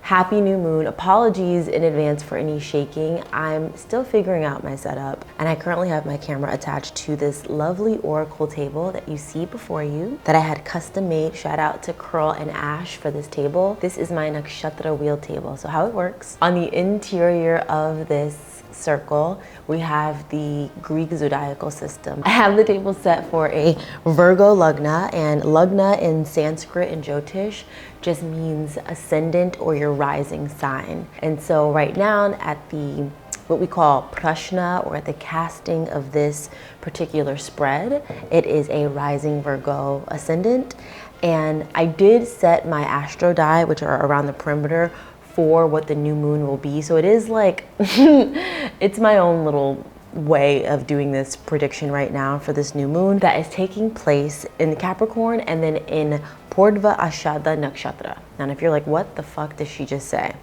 Happy new moon. Apologies in advance for any shaking. I'm still figuring out my setup, and I currently have my camera attached to this lovely oracle table that you see before you that I had custom made. Shout out to Curl and Ash for this table. This is my nakshatra wheel table. So how it works, on the interior of this circle, we have the Greek zodiacal system. I have the table set for a Virgo Lagna, and Lagna in Sanskrit and Jyotish just means ascendant or your rising sign. And so right now at the what we call prashna, or at the casting of this particular spread, it is a rising Virgo ascendant. And I did set my astro die, which are around the perimeter, for what the new moon will be. So it is like, it's my own little way of doing this prediction right now for this new moon that is taking place in Capricorn and then in Uttara Ashadha nakshatra. Now, if you're like, what the fuck did she just say?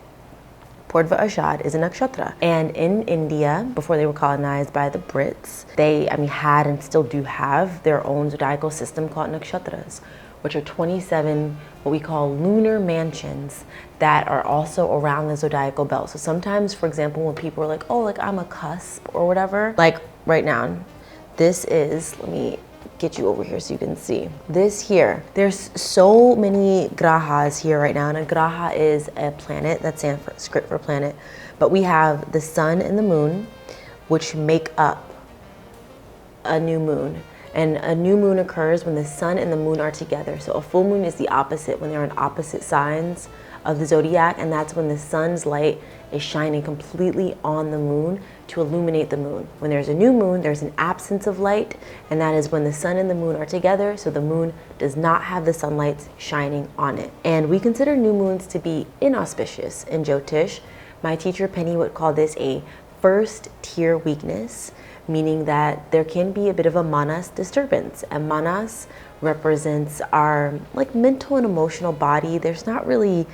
Uttara Ashadha is a nakshatra. And in India, before they were colonized by the Brits, they, had and still do have their own zodiacal system called nakshatras, which are 27 what we call lunar mansions that are also around the zodiacal belt. So sometimes, for example, when people are like, oh, like I'm a cusp or whatever, like right now, this is, let me get you over here so you can see. This here, there's so many grahas here right now, and a graha is a planet, that's Sanskrit for planet. But we have the sun and the moon, which make up a new moon. And a new moon occurs when the sun and the moon are together. So a full moon is the opposite, when they're in opposite signs of the zodiac, and that's when the sun's light is shining completely on the moon to illuminate the moon. When there's a new moon, there's an absence of light, and that is when the sun and the moon are together, so the moon does not have the sunlight shining on it. And we consider new moons to be inauspicious in Jyotish. My teacher Penny would call this a first tier weakness, meaning that there can be a bit of a manas disturbance. And manas represents our mental and emotional body. There's not really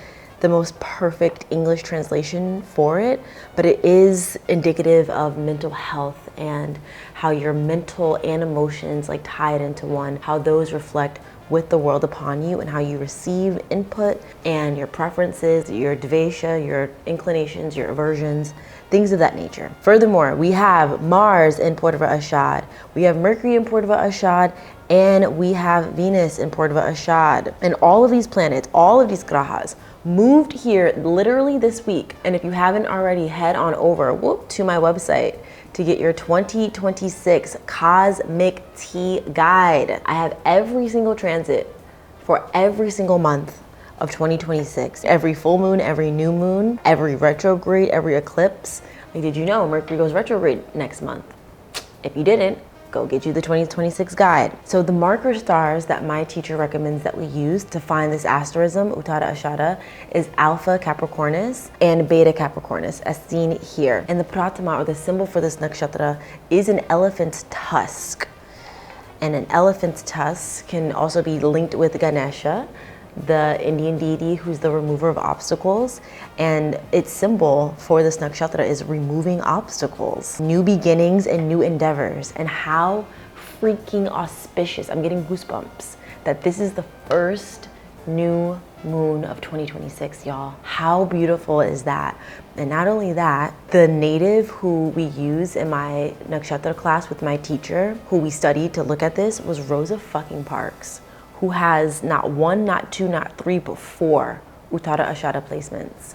the most perfect English translation for it, but it is indicative of mental health and how your mental and emotions tie it into one, how those reflect with the world upon you and how you receive input and your preferences, your dvesha, your inclinations, your aversions, things of that nature. Furthermore, we have Mars in Uttara Ashadha, we have Mercury in Uttara Ashadha, and we have Venus in Uttara Ashadha. And all of these planets, all of these grahas, moved here literally this week. And if you haven't already, head on over to my website to get your 2026 Cosmic Tea Guide. I have every single transit for every single month of 2026. Every full moon, every new moon, every retrograde, every eclipse. Did you know Mercury goes retrograde next month? If you didn't, go get you the 2026 guide. So the marker stars that my teacher recommends that we use to find this asterism, Uttara Ashadha, is Alpha Capricornus and Beta Capricornus, as seen here. And the pratama, or the symbol for this nakshatra, is an elephant's tusk. And an elephant's tusk can also be linked with Ganesha, the Indian deity who's the remover of obstacles, and its symbol for this nakshatra is removing obstacles, new beginnings and new endeavors. And how freaking auspicious, I'm getting goosebumps, that this is the first new moon of 2026, y'all. How beautiful is that? And not only that, the native who we use in my nakshatra class with my teacher, who we studied to look at this, was Rosa fucking Parks, who has not one, not two, not three, but 4 Uttara Ashadha placements.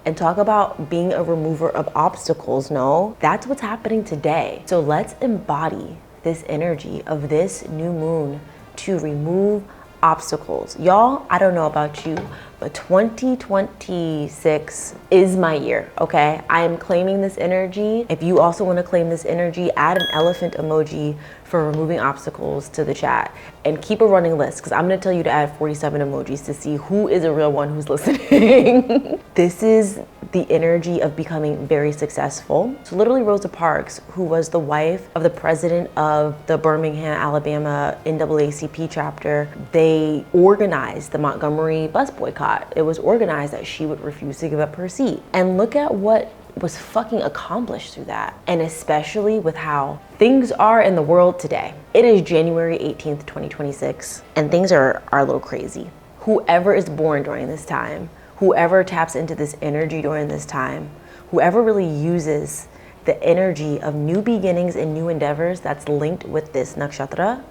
And talk about being a remover of obstacles, no? That's what's happening today. So let's embody this energy of this new moon to remove obstacles. Y'all, I don't know about you, but 2026 is my year, okay? I am claiming this energy. If you also want to claim this energy, add an elephant emoji for removing obstacles to the chat and keep a running list, because I'm going to tell you to add 47 emojis to see who is a real one who's listening. This is the energy of becoming very successful. So literally Rosa Parks, who was the wife of the president of the Birmingham, Alabama NAACP chapter, they organized the Montgomery bus boycott. It was organized that she would refuse to give up her seat. And look at what was fucking accomplished through that. And especially with how things are in the world today. It is January 18th, 2026, and things are a little crazy. Whoever is born during this time, whoever taps into this energy during this time, whoever really uses the energy of new beginnings and new endeavors that's linked with this nakshatra,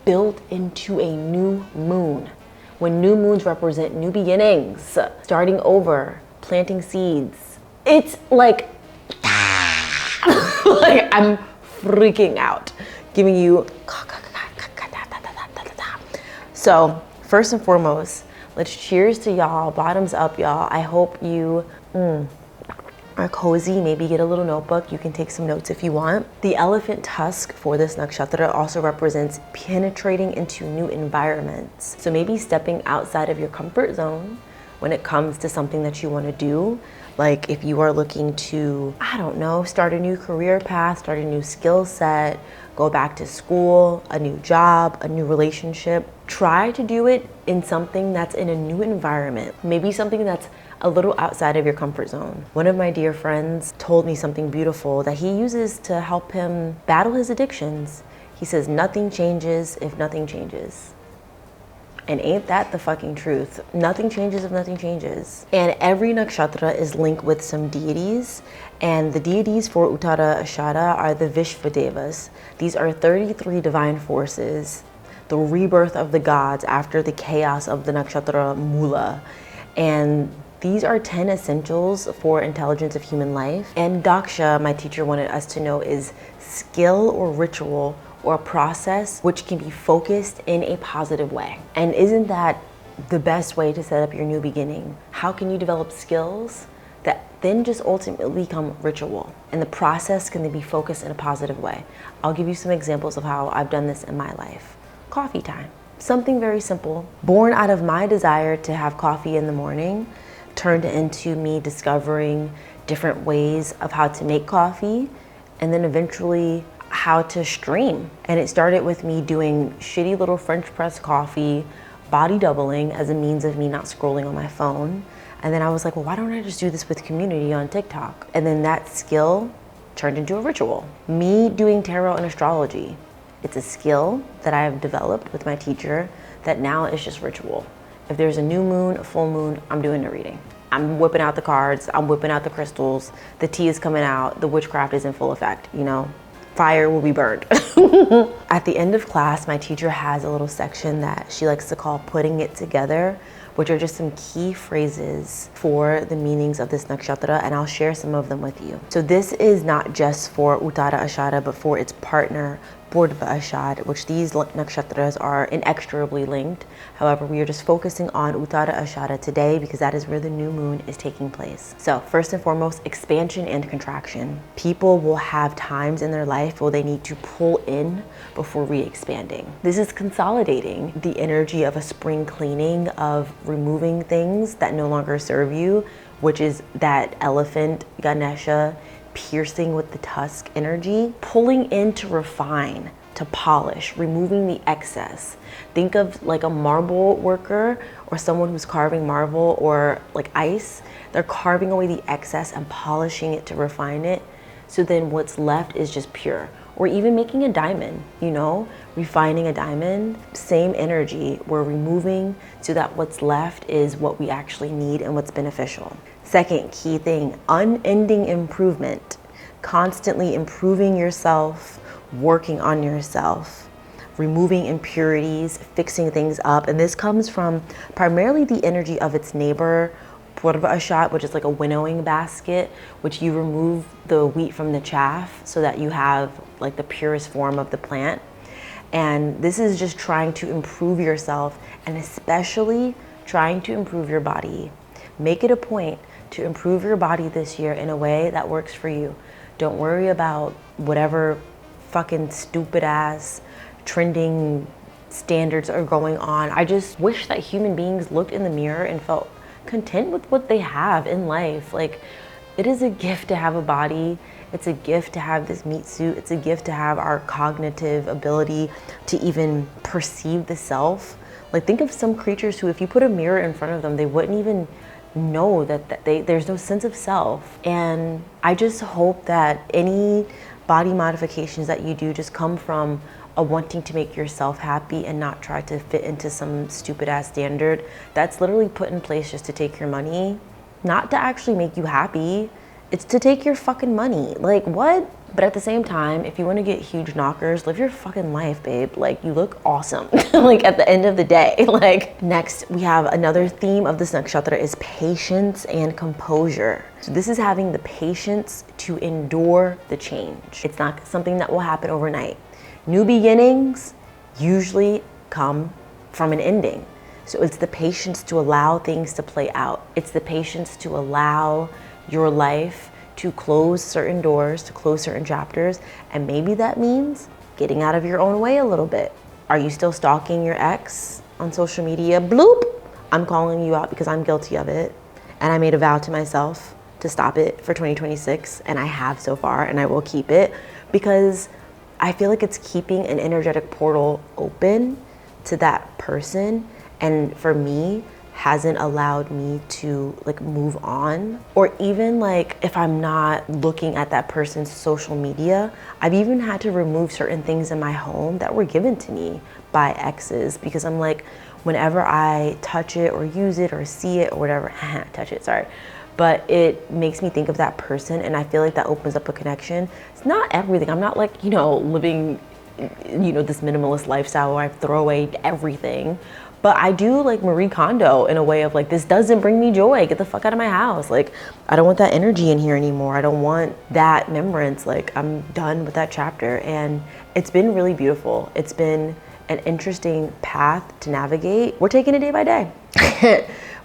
built into a new moon. When new moons represent new beginnings, starting over, planting seeds. It's like, like I'm freaking out, giving you. So first and foremost, let's cheers to y'all, bottoms up y'all. I hope you are cozy, maybe get a little notebook. You can take some notes if you want. The elephant tusk for this nakshatra also represents penetrating into new environments. So maybe stepping outside of your comfort zone when it comes to something that you want to do. Like if you are looking to, I don't know, start a new career path, start a new skill set, go back to school, a new job, a new relationship, try to do it in something that's in a new environment. Maybe something that's a little outside of your comfort zone. One of my dear friends told me something beautiful that he uses to help him battle his addictions. He says, nothing changes if nothing changes. And ain't that the fucking truth? Nothing changes if nothing changes. And every nakshatra is linked with some deities. And the deities for Uttara Ashadha are the Vishvadevas. These are 33 divine forces, the rebirth of the gods after the chaos of the nakshatra Mula. And these are 10 essentials for intelligence of human life. And Daksha, my teacher, wanted us to know is skill or ritual or a process which can be focused in a positive way. And isn't that the best way to set up your new beginning? How can you develop skills that then just ultimately become ritual? And the process can then be focused in a positive way. I'll give you some examples of how I've done this in my life. Coffee time. Something very simple, born out of my desire to have coffee in the morning, turned into me discovering different ways of how to make coffee, and then eventually how to stream. And it started with me doing shitty little French press coffee, body doubling as a means of me not scrolling on my phone. And then I was like, well, why don't I just do this with community on TikTok? And then that skill turned into a ritual. Me doing tarot and astrology. It's a skill that I have developed with my teacher that now is just ritual. If there's a new moon, a full moon, I'm doing the reading. I'm whipping out the cards, I'm whipping out the crystals, the tea is coming out, the witchcraft is in full effect, you know? Fire will be burned. At the end of class, my teacher has a little section that she likes to call putting it together, which are just some key phrases for the meanings of this nakshatra, and I'll share some of them with you. So this is not just for Uttara Ashadha, but for its partner, Purva Ashadha, which these nakshatras are inextricably linked. However, we are just focusing on Uttara Ashadha today because that is where the new moon is taking place. So first and foremost, expansion and contraction. People will have times in their life where they need to pull in before re-expanding. This is consolidating the energy of a spring cleaning, of removing things that no longer serve you, which is that elephant Ganesha piercing with the tusk energy, pulling in to refine, to polish, removing the excess. Think of like a marble worker or someone who's carving marble or like ice. They're carving away the excess and polishing it to refine it. So then what's left is just pure. Or even making a diamond, you know, refining a diamond, same energy. We're removing so that what's left is what we actually need and what's beneficial. Second key thing, unending improvement, constantly improving yourself, working on yourself, removing impurities, fixing things up. And this comes from primarily the energy of its neighbor, Purva Ashadha, which is like a winnowing basket, which you remove the wheat from the chaff so that you have like the purest form of the plant. And this is just trying to improve yourself, and especially trying to improve your body. Make it a point to improve your body this year in a way that works for you. Don't worry about whatever fucking stupid ass trending standards are going on. I just wish that human beings looked in the mirror and felt content with what they have in life. Like, it is a gift to have a body. It's a gift to have this meat suit. It's a gift to have our cognitive ability to even perceive the self. Like, think of some creatures who, if you put a mirror in front of them, they wouldn't even know that there's no sense of self. And I just hope that any body modifications that you do just come from a wanting to make yourself happy and not try to fit into some stupid ass standard that's literally put in place just to take your money, not to actually make you happy. It's to take your fucking money. Like, what? But at the same time, if you want to get huge knockers, live your fucking life, babe. Like, you look awesome. Like, at the end of the day. Like, next, we have another theme of this nakshatra is patience and composure. So this is having the patience to endure the change. It's not something that will happen overnight. New beginnings usually come from an ending. So it's the patience to allow things to play out. It's the patience to allow your life to close certain doors, to close certain chapters, and maybe that means getting out of your own way a little bit. Are you still stalking your ex on social media? Bloop! I'm calling you out because I'm guilty of it, and I made a vow to myself to stop it for 2026, and I have so far, and I will keep it, because I feel like it's keeping an energetic portal open to that person, and for me, hasn't allowed me to like move on. Or even like if I'm not looking at that person's social media, I've even had to remove certain things in my home that were given to me by exes, because I'm like, whenever I touch it or use it or see it or whatever, touch it, sorry, but it makes me think of that person, and I feel like that opens up a connection. It's not everything. I'm not like, living, this minimalist lifestyle where I throw away everything. But I do like Marie Kondo in a way of like, this doesn't bring me joy. Get the fuck out of my house. Like, I don't want that energy in here anymore. I don't want that remembrance. Like, I'm done with that chapter. And it's been really beautiful. It's been an interesting path to navigate. We're taking it day by day.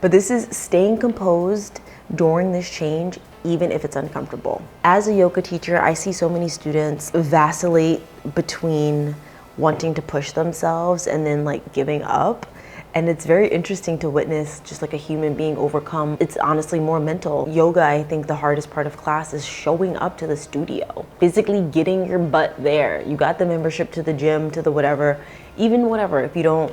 But this is staying composed during this change, even if it's uncomfortable. As a yoga teacher, I see so many students vacillate between wanting to push themselves and then like giving up. And it's very interesting to witness just like a human being overcome. It's honestly more mental. Yoga, I think the hardest part of class is showing up to the studio, physically getting your butt there. You got the membership to the gym, to the whatever, even whatever. If you don't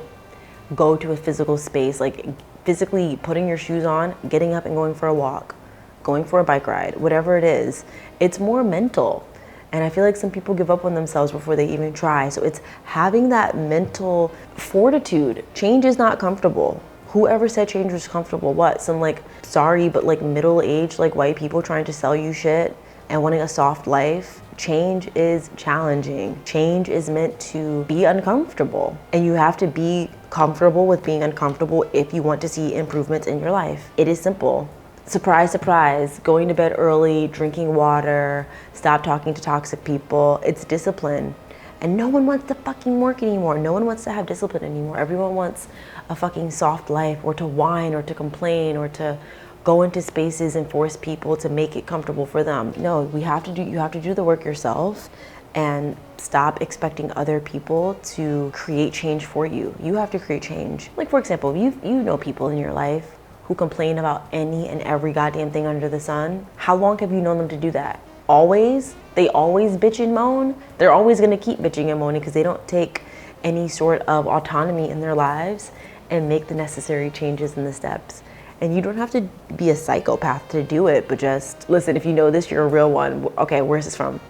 go to a physical space, like physically putting your shoes on, getting up and going for a walk, going for a bike ride, whatever it is, it's more mental. And I feel like some people give up on themselves before they even try. So it's having that mental fortitude. Change is not comfortable. Whoever said change was comfortable? What? Some like, sorry, but like middle-aged like white people trying to sell you shit and wanting a soft life? Change is challenging. Change is meant to be uncomfortable. And you have to be comfortable with being uncomfortable if you want to see improvements in your life. It is simple. Surprise, surprise, going to bed early, drinking water, stop talking to toxic people. It's discipline. And no one wants to fucking work anymore. No one wants to have discipline anymore. Everyone wants a fucking soft life, or to whine or to complain or to go into spaces and force people to make it comfortable for them. No, you have to do the work yourself and stop expecting other people to create change for you. You have to create change. Like, for example, you know people in your life who complain about any and every goddamn thing under the sun. How long have you known them to do that? Always? They always bitch and moan? They're always gonna keep bitching and moaning because they don't take any sort of autonomy in their lives and make the necessary changes in the steps. And you don't have to be a psychopath to do it, but just listen, if you know this, you're a real one. Okay, where's this from?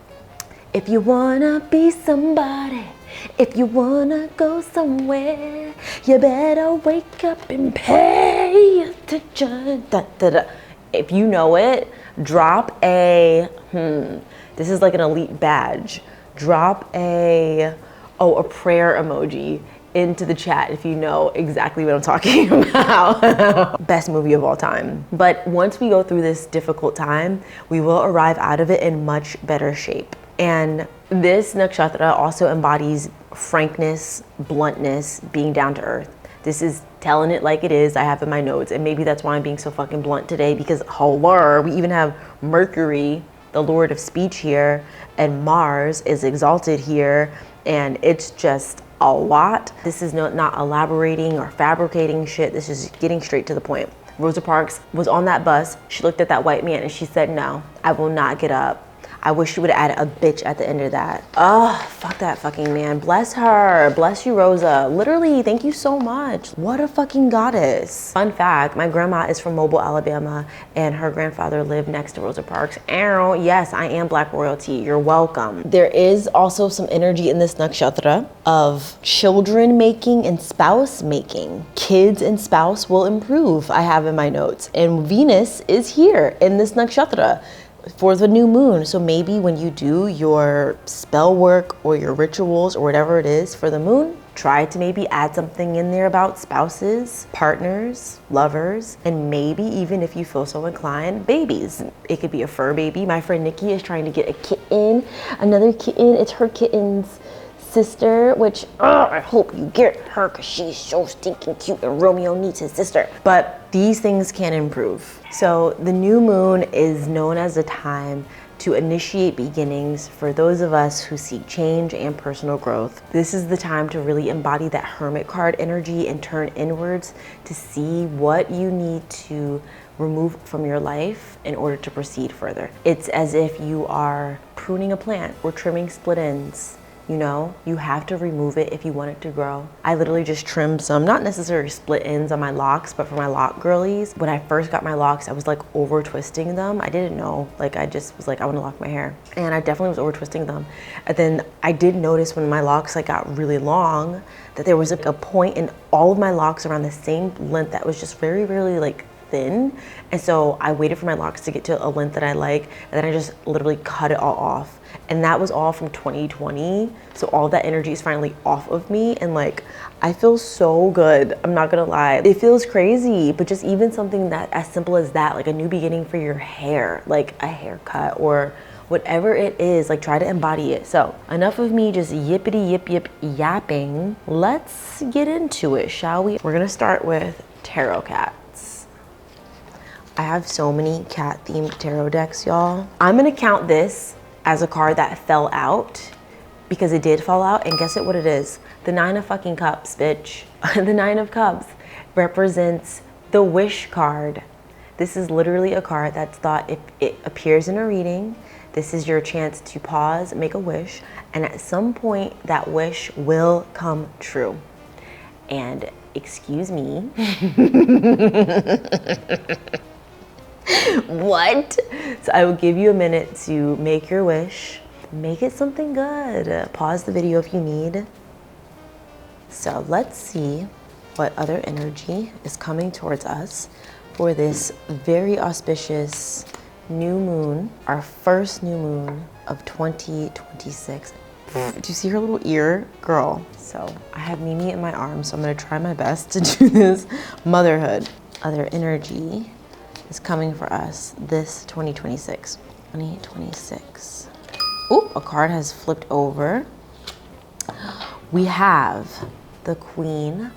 If you wanna be somebody, if you wanna go somewhere, you better wake up and pay attention. Da, da, da. If you know it, drop a, this is like an elite badge. Drop a prayer emoji into the chat if you know exactly what I'm talking about. Best movie of all time. But once we go through this difficult time, we will arrive out of it in much better shape. And This nakshatra also embodies frankness, bluntness, being down to earth. This is telling it like it is. I have in my notes, and maybe that's why I'm being so fucking blunt today, because hello, we even have Mercury, the lord of speech here, and Mars is exalted here, and it's just a lot. This is not elaborating or fabricating shit. This is getting straight to the point. Rosa Parks was on that bus. She looked at that white man and she said, no, I will not get up. I wish she would have added a bitch at the end of that. Oh, fuck that fucking man. Bless her. Bless you, Rosa. Literally, thank you so much. What a fucking goddess. Fun fact, my grandma is from Mobile, Alabama, and her grandfather lived next to Rosa Parks. Arrow, yes, I am Black royalty. You're welcome. There is also some energy in this nakshatra of children making and spouse making. Kids and spouse will improve, I have in my notes. And Venus is here in this nakshatra for the new moon. So maybe when you do your spell work or your rituals or whatever it is for the moon, try to maybe add something in there about spouses, partners, lovers, and maybe even if you feel so inclined, babies. It could be a fur baby. My friend Nikki is trying to get a kitten, another kitten. It's her kitten's sister, which I hope you get her because she's so stinking cute and Romeo needs his sister. But these things can improve. So the new moon is known as a time to initiate beginnings for those of us who seek change and personal growth. This is the time to really embody that hermit card energy and turn inwards to see what you need to remove from your life in order to proceed further. It's as if you are pruning a plant or trimming split ends. You know, you have to remove it if you want it to grow. I literally just trimmed some, not necessarily split ends on my locks, but for my lock girlies. When I first got my locks, I was like over twisting them. I didn't know, like I just was like, I want to lock my hair. And I definitely was over twisting them. And then I did notice when my locks like got really long that there was like a point in all of my locks around the same length that was just very, really like thin. And so I waited for my locks to get to a length that I like, and then I just literally cut it all off. And that was all from 2020. So all that energy is finally off of me. And like, I feel so good. I'm not gonna lie. It feels crazy, but just even something that as simple as that, like a new beginning for your hair, like a haircut or whatever it is, like try to embody it. So enough of me just yippity yip yapping. Let's get into it, shall we? We're gonna start with tarot cats. I have so many cat themed tarot decks, y'all. I'm gonna count this as a card that fell out because it did fall out, and guess what it is? The 9 of fucking cups, bitch. The 9 of cups represents the wish card. This is literally a card that's thought if it appears in a reading, this is your chance to pause, make a wish, and at some point that wish will come true. And excuse me. What? So I will give you a minute to make your wish. Make it something good. Pause the video if you need. So let's see what other energy is coming towards us for this very auspicious new moon, our first new moon of 2026. Do you see her little ear? Girl. So I have Mimi in my arms, so I'm gonna try my best to do this. Motherhood. Other energy is coming for us this 2026. 2026. Oh, a card has flipped over. We have the Queen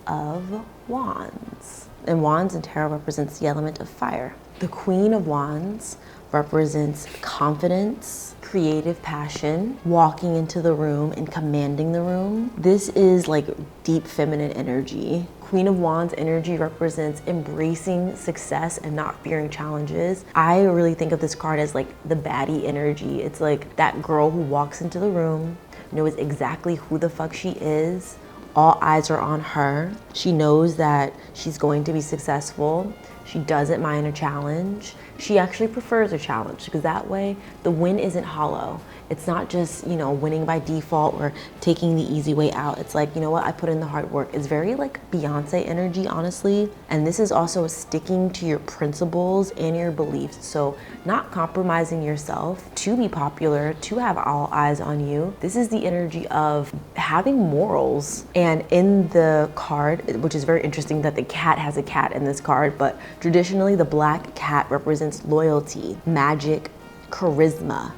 of Wands. And Wands in tarot represents the element of fire. The Queen of Wands represents confidence, creative passion, walking into the room and commanding the room. This is like deep feminine energy. Queen of Wands energy represents embracing success and not fearing challenges. I really think of this card as like the baddie energy. It's like that girl who walks into the room, knows exactly who the fuck she is. All eyes are on her. She knows that she's going to be successful. She doesn't mind a challenge. She actually prefers a challenge because that way the win isn't hollow. It's not just, you know, winning by default or taking the easy way out. It's like, you know what, I put in the hard work. It's very like Beyonce energy, honestly. And this is also sticking to your principles and your beliefs. So not compromising yourself to be popular, to have all eyes on you. This is the energy of having morals. And in the card, which is very interesting that the cat has a cat in this card, but traditionally the black cat represents loyalty, magic, charisma.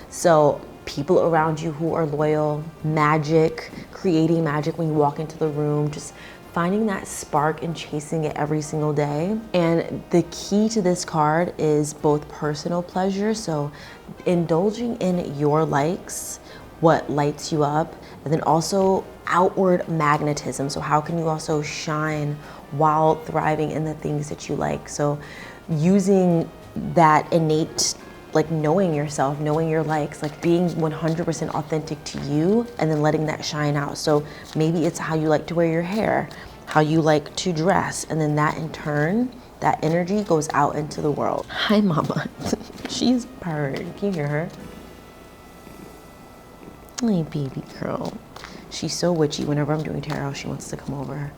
So people around you who are loyal, magic, creating magic when you walk into the room, just finding that spark and chasing it every single day. And the key to this card is both personal pleasure, so indulging in your likes, what lights you up, and then also outward magnetism. So how can you also shine while thriving in the things that you like? So using that innate, like knowing yourself, knowing your likes, like being 100% authentic to you and then letting that shine out. So maybe it's how you like to wear your hair, how you like to dress, and then that in turn, that energy goes out into the world. Hi, mama. She's purring. Can you hear her? Hey, baby girl. She's so witchy. Whenever I'm doing tarot, she wants to come over.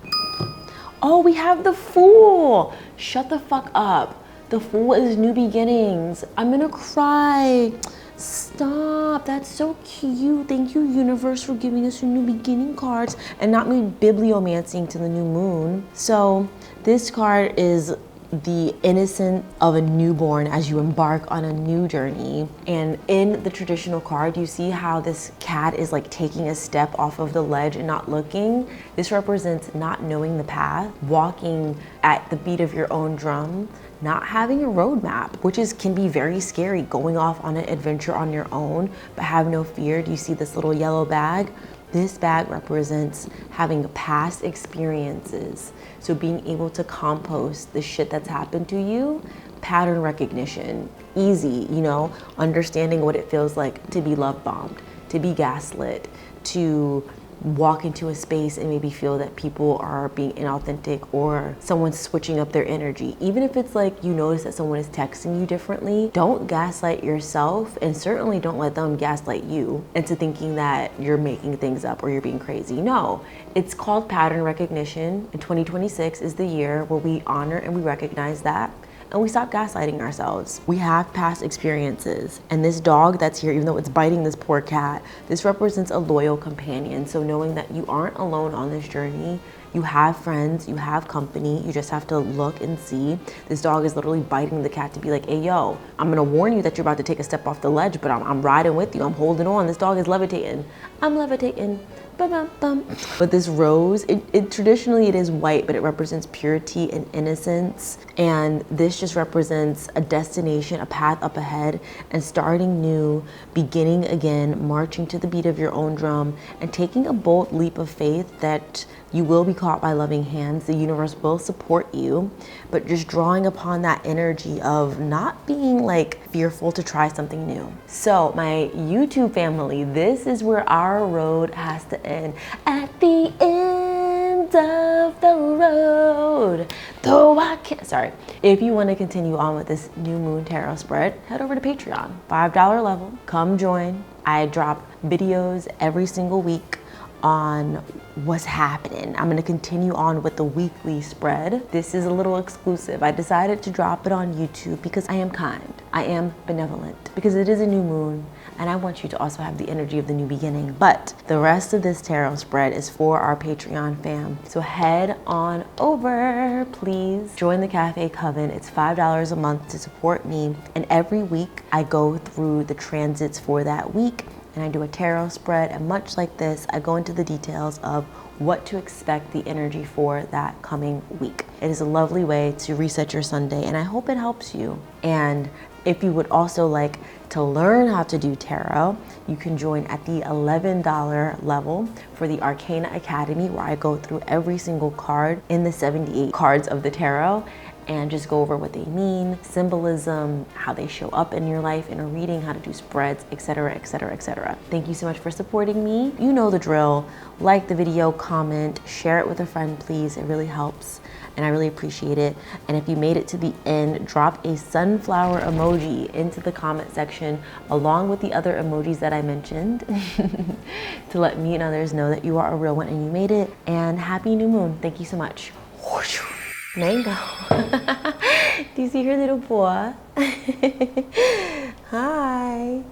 Oh, we have the Fool. Shut the fuck up. The Fool is new beginnings. I'm gonna cry. Stop. That's so cute. Thank you, universe, for giving us your new beginning cards and not me bibliomancing to the new moon. So this card is the innocence of a newborn as you embark on a new journey. And in the traditional card, you see how this cat is like taking a step off of the ledge and not looking. This represents not knowing the path, walking at the beat of your own drum, not having a roadmap, which can be very scary, going off on an adventure on your own, but have no fear. Do you see this little yellow bag? This bag represents having past experiences. So being able to compost the shit that's happened to you, pattern recognition, easy, you know, understanding what it feels like to be love bombed, to be gaslit, to walk into a space and maybe feel that people are being inauthentic or someone's switching up their energy. Even if it's like you notice that someone is texting you differently, don't gaslight yourself, and certainly don't let them gaslight you into thinking that you're making things up or you're being crazy. No, it's called pattern recognition, and 2026 is the year where we honor and we recognize that. And we stop gaslighting ourselves. We have past experiences. And this dog that's here, even though it's biting this poor cat, this represents a loyal companion. So knowing that you aren't alone on this journey, you have friends, you have company, you just have to look and see. This dog is literally biting the cat to be like, hey, yo, I'm gonna warn you that you're about to take a step off the ledge, but I'm riding with you, I'm holding on. This dog is levitating. I'm levitating. Bum. But this rose, traditionally it is white, but it represents purity and innocence. And this just represents a destination, a path up ahead, and starting new, beginning again, marching to the beat of your own drum, and taking a bold leap of faith that you will be caught by loving hands. The universe will support you, but just drawing upon that energy of not being like fearful to try something new. So my YouTube family, this is where our road has to end. At the end of the road, though I can't, sorry. If you want to continue on with this new moon tarot spread, head over to Patreon, $5 level, come join. I drop videos every single week on what's happening. I'm gonna continue on with the weekly spread. This is a little exclusive. I decided to drop it on YouTube because I am kind, I am benevolent, because it is a new moon and I want you to also have the energy of the new beginning. But the rest of this tarot spread is for our Patreon fam. So head on over, please. Join the Cafe Coven. It's $5 a month to support me. And every week I go through the transits for that week and I do a tarot spread, and much like this, I go into the details of what to expect the energy for that coming week. It is a lovely way to reset your Sunday, and I hope it helps you. And if you would also like to learn how to do tarot, you can join at the $11 level for the Arcana Academy, where I go through every single card in the 78 cards of the tarot and just go over what they mean, symbolism, how they show up in your life in a reading, how to do spreads, etc., etc., etc. Thank you so much for supporting me. You know the drill. Like the video, comment, share it with a friend, please. It really helps, and I really appreciate it. And if you made it to the end, drop a sunflower emoji into the comment section along with the other emojis that I mentioned to let me and others know that you are a real one and you made it. And happy new moon. Thank you so much. Mango. Do you see her little paw? Hi.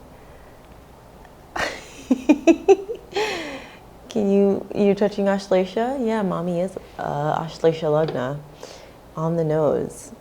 You're touching Ashlesha? Yeah, mommy is Ashlesha Lugna on the nose.